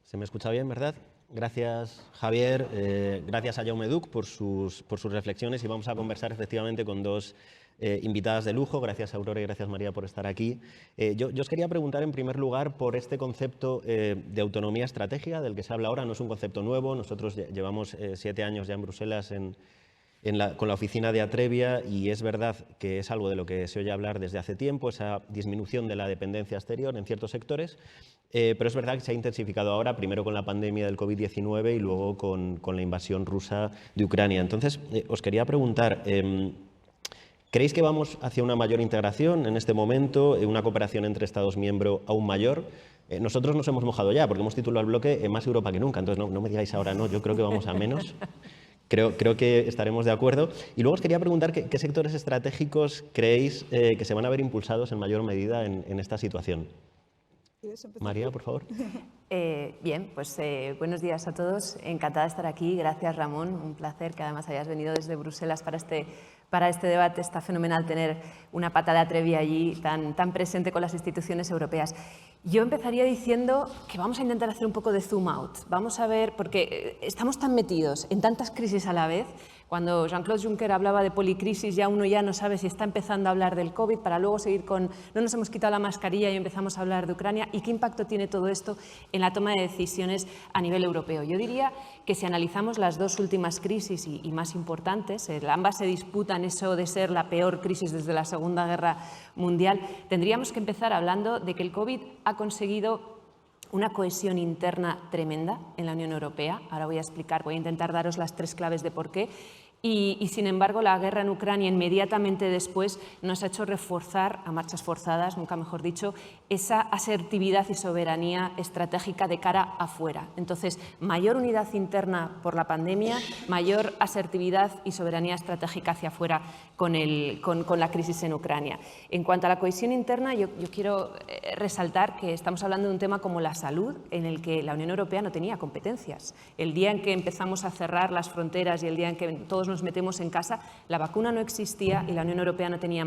¿Se me escucha bien, verdad? Gracias, Javier. Gracias a Jaume Duch por sus reflexiones, y vamos a conversar efectivamente con dos invitadas de lujo. Gracias, Aurora, y gracias, María, por estar aquí. Yo os quería preguntar, en primer lugar, por este concepto de autonomía estratégica del que se habla ahora. No es un concepto nuevo. Nosotros llevamos 7 años ya en Bruselas con la oficina de Atrevia, y es verdad que es algo de lo que se oye hablar desde hace tiempo, esa disminución de la dependencia exterior en ciertos sectores, pero es verdad que se ha intensificado ahora, primero con la pandemia del COVID-19 y luego con la invasión rusa de Ucrania. Entonces, os quería preguntar, ¿creéis que vamos hacia una mayor integración en este momento, una cooperación entre Estados miembros aún mayor? Nosotros nos hemos mojado ya, porque hemos titulado el bloque Más Europa que nunca, entonces no me digáis ahora no, yo creo que vamos a menos. Creo que estaremos de acuerdo. Y luego os quería preguntar qué sectores estratégicos creéis que se van a ver impulsados en mayor medida en esta situación. María, por favor. Bien, pues buenos días a todos. Encantada de estar aquí. Gracias, Ramón. Un placer que además hayas venido desde Bruselas para este debate. Está fenomenal tener una pata de Atrevia allí tan presente con las instituciones europeas. Yo empezaría diciendo que vamos a intentar hacer un poco de zoom out. Vamos a ver, porque estamos tan metidos en tantas crisis a la vez. Cuando Jean-Claude Juncker hablaba de policrisis, uno ya no sabe si está empezando a hablar del COVID, para luego seguir con no nos hemos quitado la mascarilla y empezamos a hablar de Ucrania. ¿Y qué impacto tiene todo esto en la toma de decisiones a nivel europeo? Yo diría que si analizamos las dos últimas crisis y más importantes, ambas se disputan eso de ser la peor crisis desde la Segunda Guerra Mundial, tendríamos que empezar hablando de que el COVID ha conseguido una cohesión interna tremenda en la Unión Europea. Ahora voy a intentar daros las 3 claves de por qué. Y sin embargo, la guerra en Ucrania inmediatamente después nos ha hecho reforzar, a marchas forzadas, nunca mejor dicho, esa asertividad y soberanía estratégica de cara afuera. Entonces, mayor unidad interna por la pandemia, mayor asertividad y soberanía estratégica hacia afuera con la crisis en Ucrania. En cuanto a la cohesión interna, yo quiero resaltar que estamos hablando de un tema como la salud, en el que la Unión Europea no tenía competencias. El día en que empezamos a cerrar las fronteras y el día en que todos nos metemos en casa, la vacuna no existía y la Unión Europea no tenía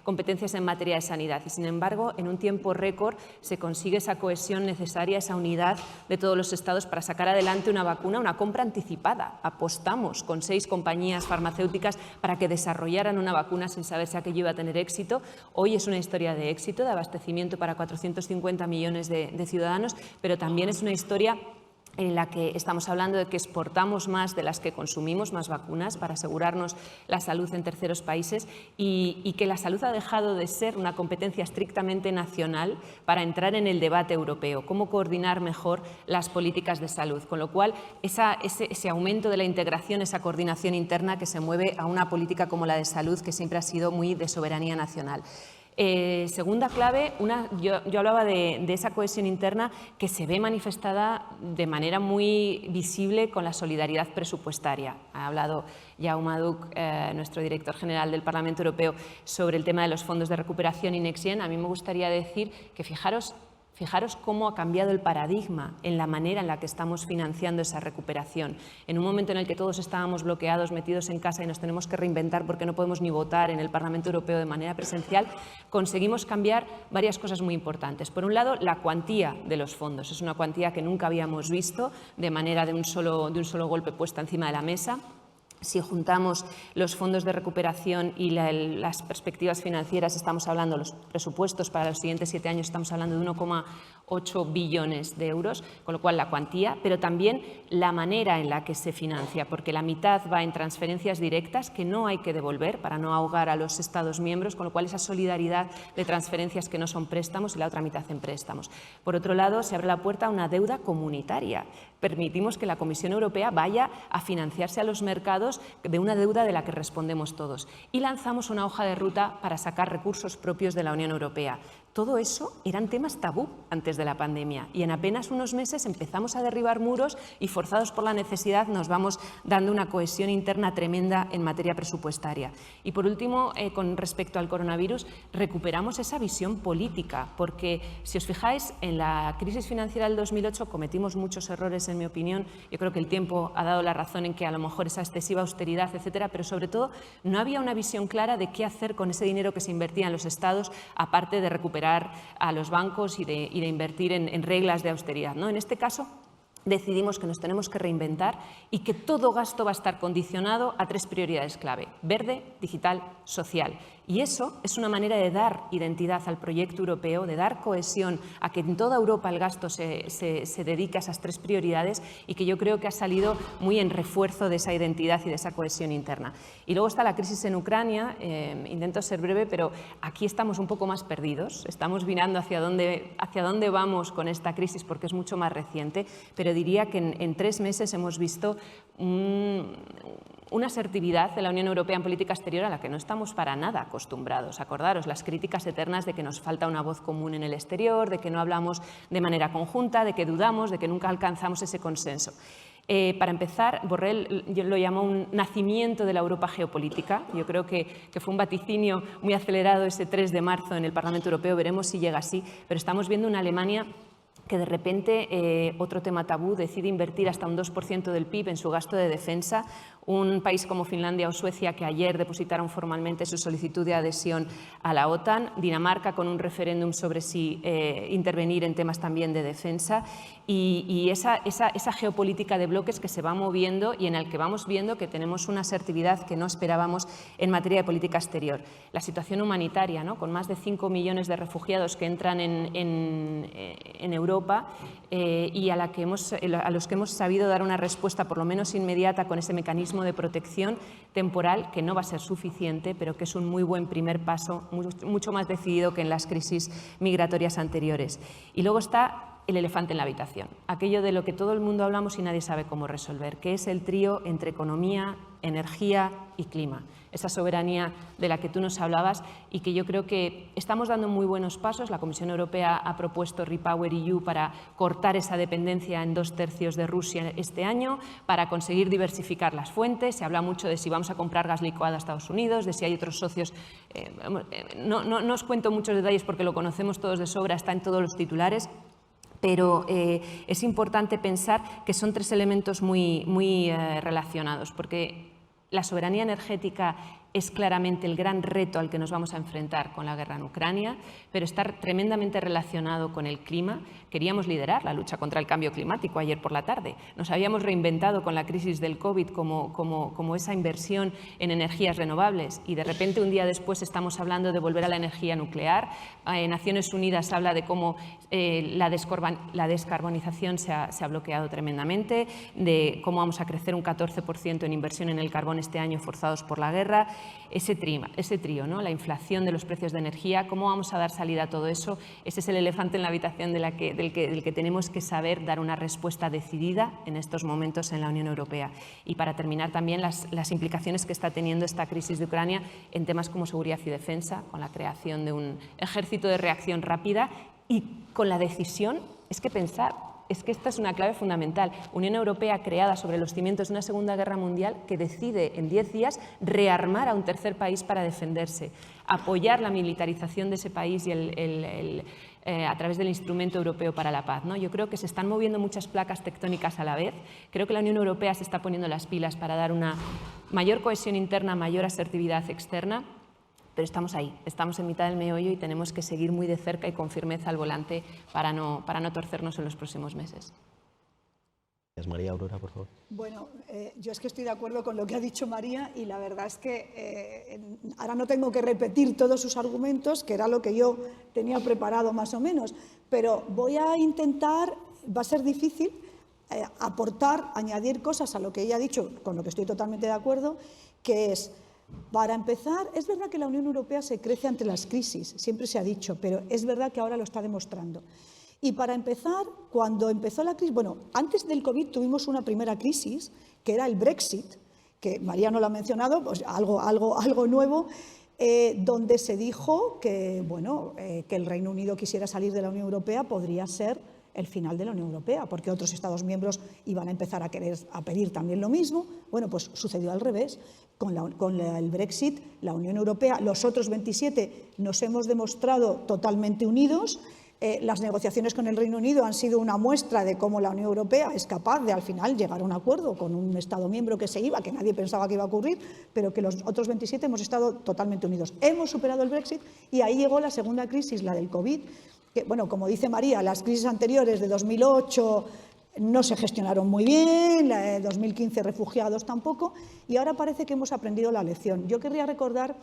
competencias en materia de sanidad. Y sin embargo, en un tiempo récord se consigue esa cohesión necesaria, esa unidad de todos los Estados para sacar adelante una vacuna, una compra anticipada. Apostamos con 6 compañías farmacéuticas para que desarrollaran una vacuna sin saber si aquello iba a tener éxito. Hoy es una historia de éxito, de abastecimiento para 450 millones de ciudadanos, pero también es una historia en la que estamos hablando de que exportamos más de las que consumimos, más vacunas, para asegurarnos la salud en terceros países, y que la salud ha dejado de ser una competencia estrictamente nacional para entrar en el debate europeo, cómo coordinar mejor las políticas de salud, con lo cual ese aumento de la integración, esa coordinación interna que se mueve a una política como la de salud, que siempre ha sido muy de soberanía nacional. Segunda clave, yo hablaba de esa cohesión interna que se ve manifestada de manera muy visible con la solidaridad presupuestaria. Ha hablado Jaume Duch, nuestro director general del Parlamento Europeo, sobre el tema de los fondos de recuperación y Next Gen. A mí me gustaría decir que fijaros cómo ha cambiado el paradigma en la manera en la que estamos financiando esa recuperación. En un momento en el que todos estábamos bloqueados, metidos en casa y nos tenemos que reinventar porque no podemos ni votar en el Parlamento Europeo de manera presencial, conseguimos cambiar varias cosas muy importantes. Por un lado, la cuantía de los fondos. Es una cuantía que nunca habíamos visto de manera de un solo golpe puesta encima de la mesa. Si juntamos los fondos de recuperación y las perspectivas financieras, estamos hablando, los presupuestos para los siguientes 7 años, estamos hablando de 1,8 billones de euros, con lo cual la cuantía, pero también la manera en la que se financia, porque la mitad va en transferencias directas que no hay que devolver para no ahogar a los Estados miembros, con lo cual esa solidaridad de transferencias que no son préstamos y la otra mitad en préstamos. Por otro lado, se abre la puerta a una deuda comunitaria. Permitimos que la Comisión Europea vaya a financiarse a los mercados de una deuda de la que respondemos todos. Y lanzamos una hoja de ruta para sacar recursos propios de la Unión Europea. Todo eso eran temas tabú antes de la pandemia, y en apenas unos meses empezamos a derribar muros y, forzados por la necesidad, nos vamos dando una cohesión interna tremenda en materia presupuestaria. Y por último, con respecto al coronavirus, recuperamos esa visión política, porque si os fijáis, en la crisis financiera del 2008 cometimos muchos errores, en mi opinión. Yo creo que el tiempo ha dado la razón en que a lo mejor esa excesiva austeridad, etcétera, pero sobre todo no había una visión clara de qué hacer con ese dinero que se invertía en los Estados, aparte de recuperar a los bancos y de invertir en reglas de austeridad, ¿no? En este caso, decidimos que nos tenemos que reinventar y que todo gasto va a estar condicionado a 3 prioridades clave: verde, digital, social. Y eso es una manera de dar identidad al proyecto europeo, de dar cohesión a que en toda Europa el gasto se dedique a esas 3 prioridades, y que yo creo que ha salido muy en refuerzo de esa identidad y de esa cohesión interna. Y luego está la crisis en Ucrania. Intento ser breve, pero aquí estamos un poco más perdidos. Estamos mirando hacia dónde vamos con esta crisis, porque es mucho más reciente, pero diría que en 3 meses hemos visto una asertividad de la Unión Europea en política exterior a la que no estamos para nada acostumbrados. Acordaros las críticas eternas de que nos falta una voz común en el exterior, de que no hablamos de manera conjunta, de que dudamos, de que nunca alcanzamos ese consenso. Para empezar, Borrell lo llamó un nacimiento de la Europa geopolítica. Yo creo que fue un vaticinio muy acelerado ese 3 de marzo en el Parlamento Europeo. Veremos si llega así, pero estamos viendo una Alemania que de repente, otro tema tabú, decide invertir hasta un 2% del PIB en su gasto de defensa. Un país como Finlandia o Suecia, que ayer depositaron formalmente su solicitud de adhesión a la OTAN. Dinamarca, con un referéndum sobre si intervenir en temas también de defensa. Y esa geopolítica de bloques que se va moviendo y en el que vamos viendo que tenemos una asertividad que no esperábamos en materia de política exterior. La situación humanitaria, ¿no?, con más de 5 millones de refugiados que entran en Europa, y a los que hemos sabido dar una respuesta por lo menos inmediata con ese mecanismo de protección temporal, que no va a ser suficiente, pero que es un muy buen primer paso, mucho más decidido que en las crisis migratorias anteriores. Y luego está el elefante en la habitación, aquello de lo que todo el mundo hablamos y nadie sabe cómo resolver, que es el trío entre economía, energía y clima. Esa soberanía de la que tú nos hablabas y que yo creo que estamos dando muy buenos pasos. La Comisión Europea ha propuesto REPowerEU para cortar esa dependencia en 2/3 de Rusia este año, para conseguir diversificar las fuentes. Se habla mucho de si vamos a comprar gas licuado a Estados Unidos, de si hay otros socios. No os cuento muchos detalles porque lo conocemos todos de sobra, está en todos los titulares. Pero es importante pensar que son 3 elementos muy relacionados, porque la soberanía energética es claramente el gran reto al que nos vamos a enfrentar con la guerra en Ucrania, pero está tremendamente relacionado con el clima. Queríamos liderar la lucha contra el cambio climático ayer por la tarde. Nos habíamos reinventado con la crisis del COVID como esa inversión en energías renovables, y de repente un día después estamos hablando de volver a la energía nuclear. Naciones Unidas habla de cómo la descarbonización se ha bloqueado tremendamente, de cómo vamos a crecer un 14% en inversión en el carbón este año forzados por la guerra. Ese trío, ¿no?, la inflación de los precios de energía, ¿cómo vamos a dar salida a todo eso? Ese es el elefante en la habitación del que tenemos que saber dar una respuesta decidida en estos momentos en la Unión Europea. Y para terminar, también las implicaciones que está teniendo esta crisis de Ucrania en temas como seguridad y defensa, con la creación de un ejército de reacción rápida y con la decisión, es que esta es una clave fundamental. Unión Europea creada sobre los cimientos de una Segunda Guerra Mundial, que decide en 10 días rearmar a un tercer país para defenderse, apoyar la militarización de ese país y a través del Instrumento Europeo para la Paz, ¿no? Yo creo que se están moviendo muchas placas tectónicas a la vez. Creo que la Unión Europea se está poniendo las pilas para dar una mayor cohesión interna, mayor asertividad externa. Pero estamos ahí, estamos en mitad del meollo y tenemos que seguir muy de cerca y con firmeza al volante para no torcernos en los próximos meses. Gracias, María. Aurora, por favor. Bueno, yo es que estoy de acuerdo con lo que ha dicho María, y la verdad es que ahora no tengo que repetir todos sus argumentos, que era lo que yo tenía preparado más o menos, pero voy a intentar, va a ser difícil, aportar, añadir cosas a lo que ella ha dicho, con lo que estoy totalmente de acuerdo, que es... Para empezar, es verdad que la Unión Europea se crece ante las crisis, siempre se ha dicho, pero es verdad que ahora lo está demostrando. Y para empezar, cuando empezó la crisis, bueno, antes del COVID tuvimos una primera crisis, que era el Brexit, que María no lo ha mencionado, pues algo nuevo, donde se dijo que, bueno, que el Reino Unido quisiera salir de la Unión Europea podría ser el final de la Unión Europea, porque otros Estados miembros iban a empezar a pedir también lo mismo. Bueno, pues sucedió al revés. Con el Brexit, la Unión Europea, los otros 27 nos hemos demostrado totalmente unidos. Las negociaciones con el Reino Unido han sido una muestra de cómo la Unión Europea es capaz de al final llegar a un acuerdo con un Estado miembro que se iba, que nadie pensaba que iba a ocurrir, pero que los otros 27 hemos estado totalmente unidos. Hemos superado el Brexit y ahí llegó la segunda crisis, la del COVID, que, bueno, como dice María, las crisis anteriores de 2008, no se gestionaron muy bien, 2015 refugiados tampoco, y ahora parece que hemos aprendido la lección. Yo querría recordar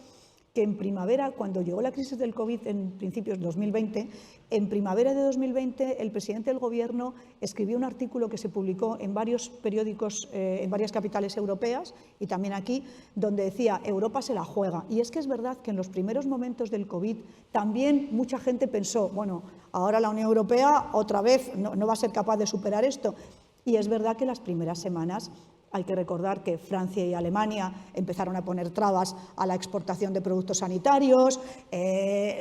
que en primavera, cuando llegó la crisis del COVID en principios de 2020, en primavera de 2020 el presidente del Gobierno escribió un artículo que se publicó en varios periódicos, en varias capitales europeas y también aquí, donde decía Europa se la juega. Y es que es verdad que en los primeros momentos del COVID también mucha gente pensó, bueno, ahora la Unión Europea otra vez no va a ser capaz de superar esto. Y es verdad que las primeras semanas hay que recordar que Francia y Alemania empezaron a poner trabas a la exportación de productos sanitarios.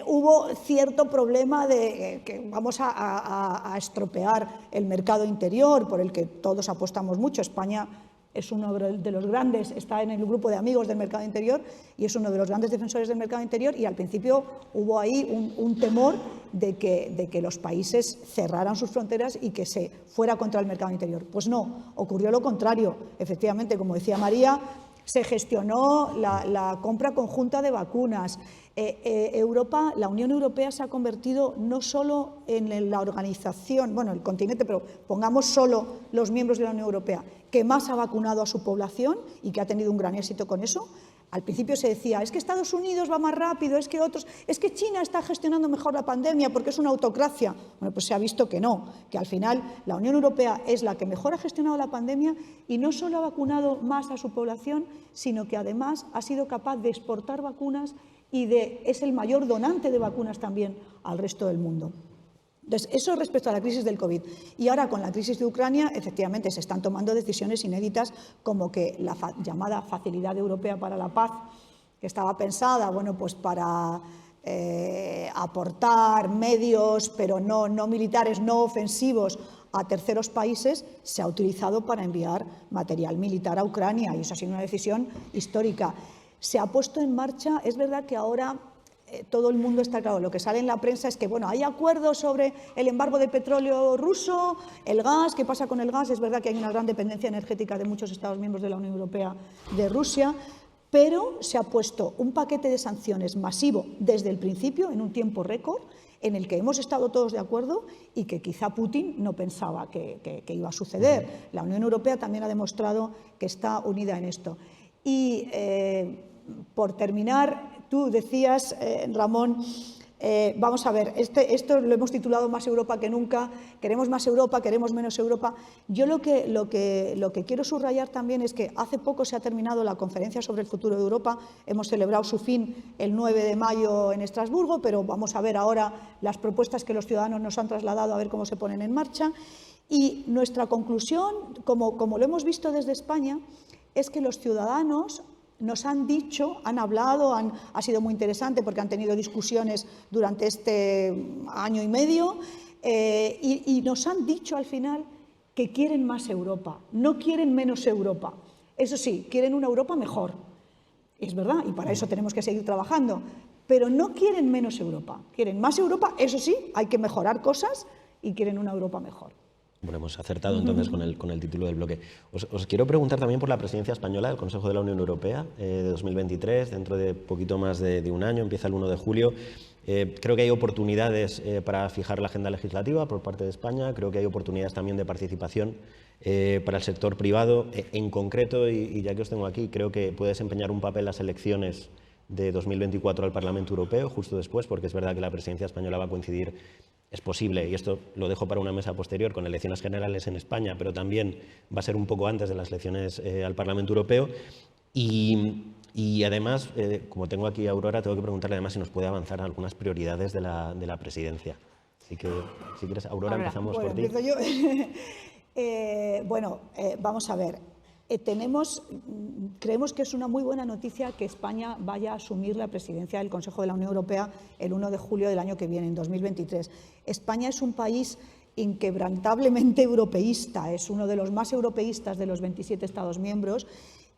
Hubo cierto problema de que vamos a estropear el mercado interior, por el que todos apostamos mucho. España es uno de los grandes, está en el grupo de amigos del mercado interior y es uno de los grandes defensores del mercado interior, y al principio hubo ahí un temor de que los países cerraran sus fronteras y que se fuera contra el mercado interior. Pues no, ocurrió lo contrario. Efectivamente, como decía María, se gestionó la compra conjunta de vacunas. La Unión Europea se ha convertido no solo en la organización, bueno, el continente, pero pongamos solo los miembros de la Unión Europea, que más ha vacunado a su población y que ha tenido un gran éxito con eso. Al principio se decía, es que Estados Unidos va más rápido, es que China está gestionando mejor la pandemia porque es una autocracia. Bueno, pues se ha visto que no, que al final la Unión Europea es la que mejor ha gestionado la pandemia y no solo ha vacunado más a su población, sino que además ha sido capaz de exportar vacunas y es el mayor donante de vacunas también al resto del mundo. Entonces, eso respecto a la crisis del COVID. Y ahora, con la crisis de Ucrania, efectivamente, se están tomando decisiones inéditas, como que la llamada Facilidad Europea para la Paz, que estaba pensada, bueno, pues para aportar medios, pero no militares, no ofensivos, a terceros países, se ha utilizado para enviar material militar a Ucrania, y eso ha sido una decisión histórica. Se ha puesto en marcha, es verdad que ahora todo el mundo está claro, lo que sale en la prensa es que, bueno, hay acuerdos sobre el embargo de petróleo ruso, el gas, ¿qué pasa con el gas? Es verdad que hay una gran dependencia energética de muchos Estados miembros de la Unión Europea de Rusia, pero se ha puesto un paquete de sanciones masivo desde el principio, en un tiempo récord, en el que hemos estado todos de acuerdo y que quizá Putin no pensaba que iba a suceder. La Unión Europea también ha demostrado que está unida en esto. Y por terminar, tú decías, Ramón, vamos a ver, esto lo hemos titulado Más Europa que nunca, queremos más Europa, queremos menos Europa. Yo lo que quiero subrayar también es que hace poco se ha terminado la conferencia sobre el futuro de Europa, hemos celebrado su fin el 9 de mayo en Estrasburgo, pero vamos a ver ahora las propuestas que los ciudadanos nos han trasladado, a ver cómo se ponen en marcha. Y nuestra conclusión, como lo hemos visto desde España, es que los ciudadanos nos han dicho, han hablado, ha sido muy interesante porque han tenido discusiones durante este año y medio y nos han dicho al final que quieren más Europa, no quieren menos Europa. Eso sí, quieren una Europa mejor, es verdad, y para eso tenemos que seguir trabajando, pero no quieren menos Europa, quieren más Europa, eso sí, hay que mejorar cosas y quieren una Europa mejor. Bueno, hemos acertado entonces con el título del bloque. Os quiero preguntar también por la presidencia española del Consejo de la Unión Europea de 2023, dentro de poquito más de un año, empieza el 1 de julio. Creo que hay oportunidades para fijar la agenda legislativa por parte de España, creo que hay oportunidades también de participación para el sector privado. En concreto, y ya que os tengo aquí, creo que puede desempeñar un papel las elecciones de 2024 al Parlamento Europeo, justo después, porque es verdad que la presidencia española va a coincidir. Es posible, y esto lo dejo para una mesa posterior, con elecciones generales en España, pero también va a ser un poco antes de las elecciones al Parlamento Europeo. Y además, como tengo aquí a Aurora, tengo que preguntarle además si nos puede avanzar en algunas prioridades de la presidencia. Así que, si quieres, Aurora, empezamos por ti. Empiezo yo. Vamos a ver. Creemos que es una muy buena noticia que España vaya a asumir la presidencia del Consejo de la Unión Europea el 1 de julio del año que viene, en 2023. España es un país inquebrantablemente europeísta, es uno de los más europeístas de los 27 Estados miembros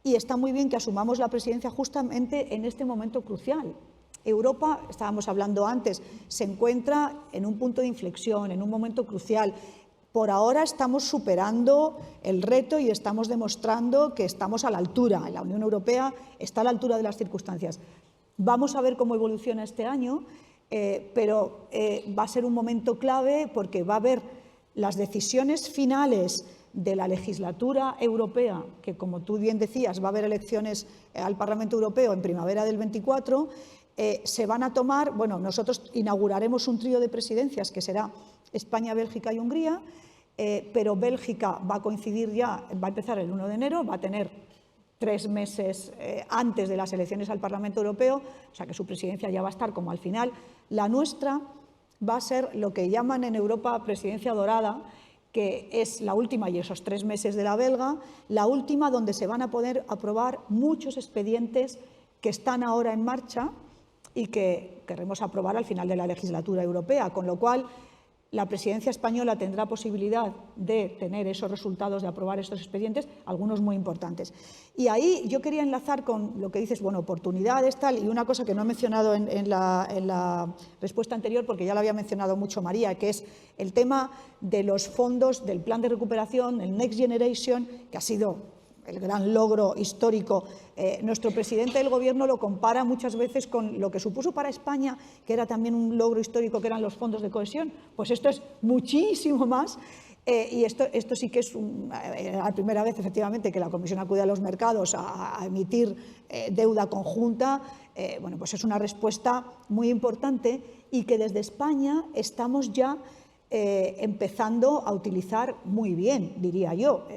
y está muy bien que asumamos la presidencia justamente en este momento crucial. Europa, estábamos hablando antes, se encuentra en un punto de inflexión, en un momento crucial. Por ahora estamos superando el reto y estamos demostrando que estamos a la altura. La Unión Europea está a la altura de las circunstancias. Vamos a ver cómo evoluciona este año, pero va a ser un momento clave porque va a haber las decisiones finales de la legislatura europea, que como tú bien decías, va a haber elecciones al Parlamento Europeo en primavera del 24, se van a tomar, bueno, nosotros inauguraremos un trío de presidencias que será España, Bélgica y Hungría, pero Bélgica va a coincidir ya, va a empezar el 1 de enero, va a tener 3 meses antes de las elecciones al Parlamento Europeo, o sea que su presidencia ya va a estar como al final. La nuestra va a ser lo que llaman en Europa presidencia dorada, que es la última, y esos 3 meses de la belga, la última donde se van a poder aprobar muchos expedientes que están ahora en marcha y que querremos aprobar al final de la legislatura europea, con lo cual la presidencia española tendrá posibilidad de tener esos resultados, de aprobar estos expedientes, algunos muy importantes. Y ahí yo quería enlazar con lo que dices, bueno, oportunidades, tal, y una cosa que no he mencionado en la respuesta anterior, porque ya lo había mencionado mucho María, que es el tema de los fondos del plan de recuperación, el Next Generation, que ha sido el gran logro histórico. Nuestro presidente del Gobierno lo compara muchas veces con lo que supuso para España, que era también un logro histórico, que eran los fondos de cohesión. Pues esto es muchísimo más. Y esto sí que es la primera vez, efectivamente, que la Comisión acude a los mercados a emitir deuda conjunta. Bueno, pues es una respuesta muy importante y que desde España estamos ya empezando a utilizar muy bien, diría yo.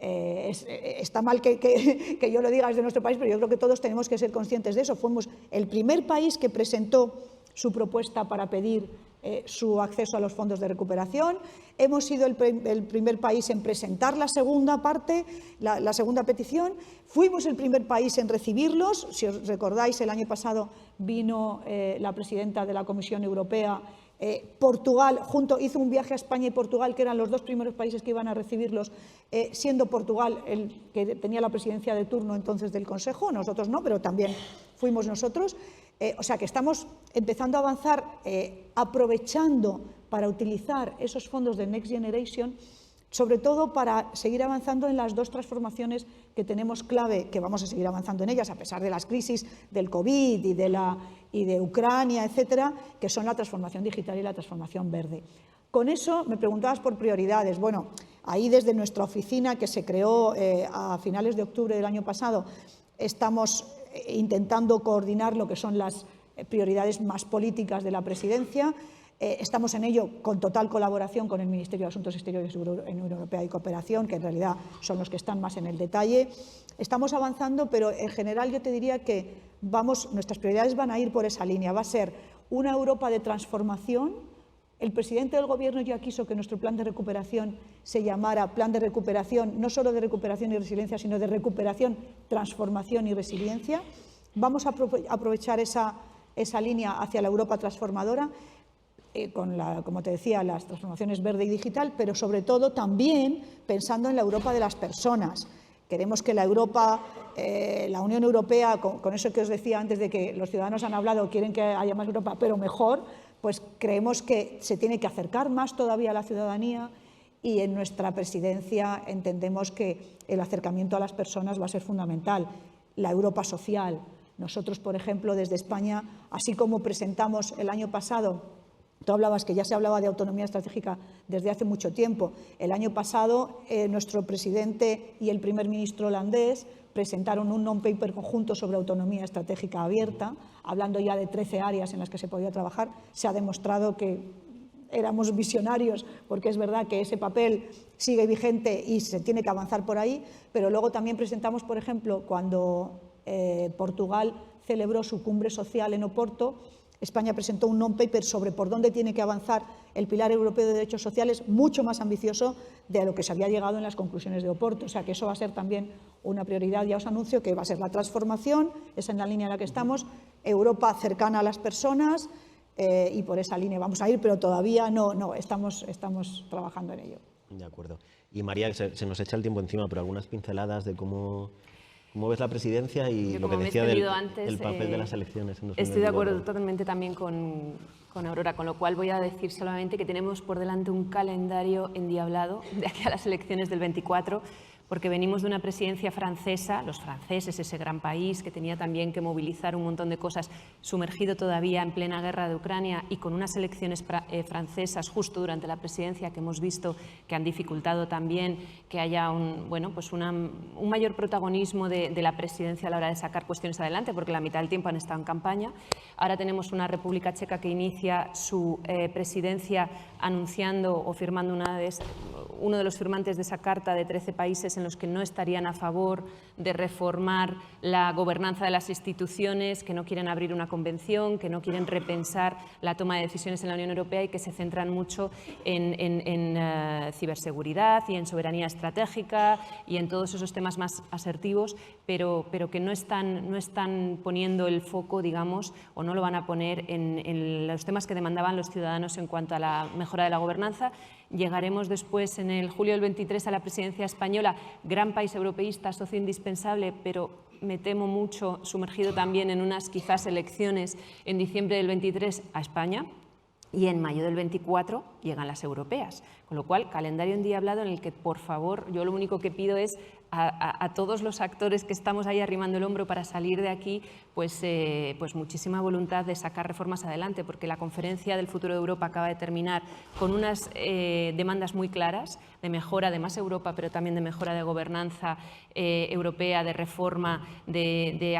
Está mal que yo lo diga desde nuestro país, pero yo creo que todos tenemos que ser conscientes de eso. Fuimos el primer país que presentó su propuesta para pedir su acceso a los fondos de recuperación. Hemos sido el primer país en presentar la segunda parte, la segunda petición. Fuimos el primer país en recibirlos. Si os recordáis, el año pasado vino la presidenta de la Comisión Europea, Portugal, hizo un viaje a España y Portugal, que eran los 2 primeros países que iban a recibirlos, siendo Portugal el que tenía la presidencia de turno entonces del Consejo, nosotros no, pero también fuimos nosotros. O sea que estamos empezando a avanzar, aprovechando para utilizar esos fondos de Next Generation, sobre todo para seguir avanzando en las 2 transformaciones que tenemos clave, que vamos a seguir avanzando en ellas a pesar de las crisis del COVID y de Ucrania, etcétera, que son la transformación digital y la transformación verde. Con eso me preguntabas por prioridades. Bueno, ahí desde nuestra oficina, que se creó a finales de octubre del año pasado, estamos intentando coordinar lo que son las prioridades más políticas de la presidencia. Estamos en ello con total colaboración con el Ministerio de Asuntos Exteriores de Unión Europea y Cooperación, que en realidad son los que están más en el detalle. Estamos avanzando, pero en general yo te diría que nuestras prioridades van a ir por esa línea. Va a ser una Europa de transformación. El presidente del Gobierno ya quiso que nuestro plan de recuperación se llamara plan de recuperación, no solo de recuperación y resiliencia, sino de recuperación, transformación y resiliencia. Vamos a aprovechar esa línea hacia la Europa transformadora, como te decía, las transformaciones verde y digital, pero sobre todo también pensando en la Europa de las personas. Queremos que la Unión Europea, con eso que os decía antes de que los ciudadanos han hablado, quieren que haya más Europa, pero mejor, pues creemos que se tiene que acercar más todavía a la ciudadanía, y en nuestra presidencia entendemos que el acercamiento a las personas va a ser fundamental. La Europa social. Nosotros, por ejemplo, desde España, así como presentamos el año pasado, tú hablabas que ya se hablaba de autonomía estratégica desde hace mucho tiempo. El año pasado nuestro presidente y el primer ministro holandés presentaron un non-paper conjunto sobre autonomía estratégica abierta, hablando ya de 13 áreas en las que se podía trabajar. Se ha demostrado que éramos visionarios, porque es verdad que ese papel sigue vigente y se tiene que avanzar por ahí, pero luego también presentamos, por ejemplo, cuando Portugal celebró su cumbre social en Oporto, España presentó un non-paper sobre por dónde tiene que avanzar el Pilar Europeo de Derechos Sociales, mucho más ambicioso de a lo que se había llegado en las conclusiones de Oporto. O sea que eso va a ser también una prioridad. Ya os anuncio que va a ser la transformación, esa es la línea en la que estamos, Europa cercana a las personas, y por esa línea vamos a ir, pero todavía no estamos trabajando en ello. De acuerdo. Y María, se nos echa el tiempo encima, pero algunas pinceladas de cómo ves la presidencia y yo, lo que decía del papel de las elecciones en 2024. Estoy de acuerdo totalmente también con Aurora, con lo cual voy a decir solamente que tenemos por delante un calendario endiablado de aquí a las elecciones del 24, porque venimos de una presidencia francesa, los franceses, ese gran país que tenía también que movilizar un montón de cosas, sumergido todavía en plena guerra de Ucrania y con unas elecciones francesas justo durante la presidencia que hemos visto que han dificultado también que haya un mayor protagonismo de la presidencia a la hora de sacar cuestiones adelante, porque la mitad del tiempo han estado en campaña. Ahora tenemos una República Checa que inicia su presidencia anunciando o firmando uno de los firmantes de esa carta de 13 países en los que no estarían a favor de reformar la gobernanza de las instituciones, que no quieren abrir una convención, que no quieren repensar la toma de decisiones en la Unión Europea y que se centran mucho en ciberseguridad y en soberanía estratégica y en todos esos temas más asertivos, pero que no están poniendo el foco, digamos, o no lo van a poner en los temas que demandaban los ciudadanos en cuanto a la mejora de la gobernanza. Llegaremos después, en el julio del 23, a la presidencia española, gran país europeísta, socio indispensable, pero me temo mucho sumergido también en unas quizás elecciones en diciembre del 23 a España. Y en mayo del 24 llegan las europeas, con lo cual calendario endiablado en el que, por favor, yo lo único que pido es a todos los actores que estamos ahí arrimando el hombro para salir de aquí, pues muchísima voluntad de sacar reformas adelante, porque la Conferencia del Futuro de Europa acaba de terminar con unas demandas muy claras de mejora de más Europa, pero también de mejora de gobernanza europea, de reforma, de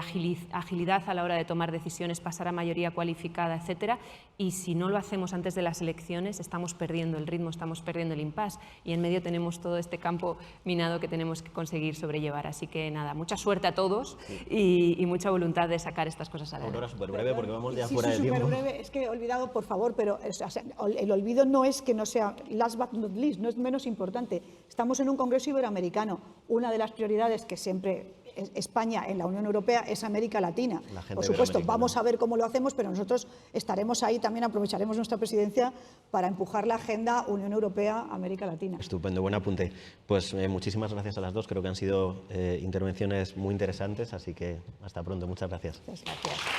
agilidad a la hora de tomar decisiones, pasar a mayoría cualificada, etcétera. Y si no lo hacemos antes de las elecciones, estamos perdiendo el ritmo, estamos perdiendo el impasse, y en medio tenemos todo este campo minado que tenemos que conseguir sobrellevar. Así que nada, mucha suerte a todos y mucha voluntad de sacar estas cosas adelante. Aurora, súper breve, porque vamos ya Sí, fuera de tiempo. breve. Es que he olvidado, por favor, pero el olvido no es que no sea, last but not least, no es menos importante. Estamos en un Congreso Iberoamericano. Una de las prioridades que siempre España en la Unión Europea es América Latina. Por supuesto, vamos a ver cómo lo hacemos, pero nosotros estaremos ahí, también aprovecharemos nuestra presidencia para empujar la agenda Unión Europea-América Latina. Estupendo, buen apunte. Pues muchísimas gracias a las dos, creo que han sido intervenciones muy interesantes, así que hasta pronto, muchas gracias. Muchas gracias.